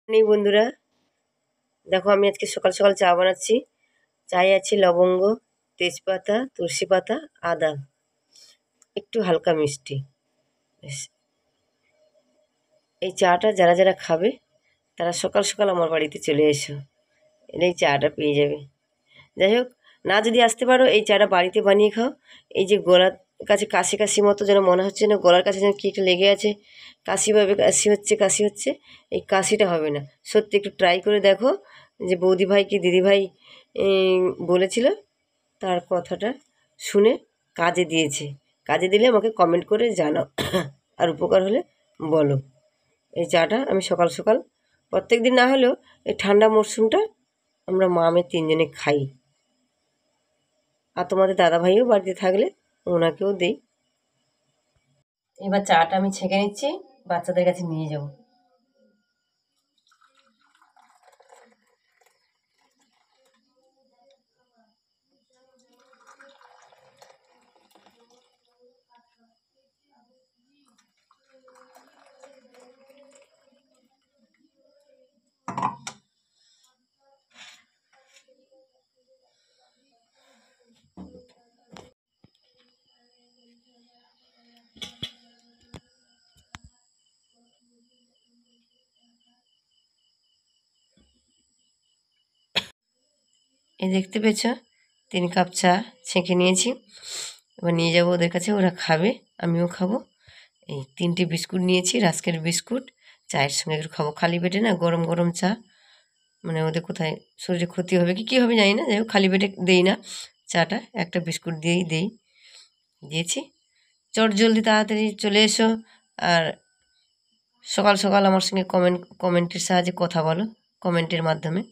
নেই বন্ধুরা, দেখো আমি আজকে সকাল সকাল চা বানাচ্ছি। চায়ে আছে লবঙ্গ, তেজপাতা, তুলসী পাতা, আদা, একটু হালকা মিষ্টি। ব্যাস। এই চাটা যারা যারা খাবে তারা সকাল সকাল আমার বাড়িতে চলে এসো, এই চাটা পেয়ে যাবে। যাই হোক, না যদি আসতে পারো এই চাটা বাড়িতে বানিয়ে খাও। এই যে গলার কাছে কাশি কাশি মতো যেন মনে হচ্ছে না, গলার কাছে যেন কী একটা লেগে আছে, কাশিভাবে কাশি হচ্ছে, এই কাশিটা হবে না। সত্যি একটু ট্রাই করে দেখো। যে বৌদি ভাই কি দিদি ভাই বলেছিল, তার কথাটা শুনে কাজে দিয়েছে। কাজে দিলে আমাকে কমেন্ট করে জানাও, আর উপকার হলে বলো। এই চাটা আমি সকাল সকাল প্রত্যেক দিন না হলেও এই ঠান্ডা মরশুমটা আমরা মা আমি তিনজনে খাই। আর তোমাদের দাদাভাইও বাড়িতে থাকলে ওনাকেও দেই। এবার চাটা আমি ছেঁকে নিচ্ছি, বাচ্চাদের কাছে নিয়ে যাব। এই দেখতে পেয়েছ 3 কাপ চা ছেঁকে নিয়েছি। এবার নিয়ে যাবো ওদের কাছে, ওরা খাবে, আমিও খাবো। এই 3টে বিস্কুট নিয়েছি, রাস্কের বিস্কুট, চায়ের সঙ্গে একটু খাবো। খালি পেটে না গরম গরম চা, মানে ওদের কোথায় শরীরে ক্ষতি হবে কি কী হবে জানি না, যাই হোক খালি পেটে দেই না চাটা, একটা বিস্কুট দিয়েই দিয়েছি। চট জলদি তাড়াতাড়ি চলে এসো, আর সকাল সকাল আমার সঙ্গে কমেন্টের সাহায্যে কথা বলো, কমেন্টের মাধ্যমে।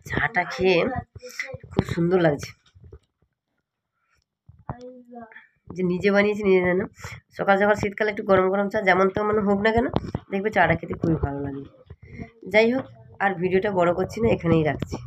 চাটা খেয়ে খুব সুন্দর লাগছে, যে নিজে বানিয়েছি নিজে জানো। সকাল সকাল শীতকালে একটু গরম গরম চা যেমন তেমন হোক না কেন, দেখবে চাটা খেতে খুবই ভালো লাগে। যাই হোক, আর ভিডিওটা বড় করছি না, এখানেই রাখছি।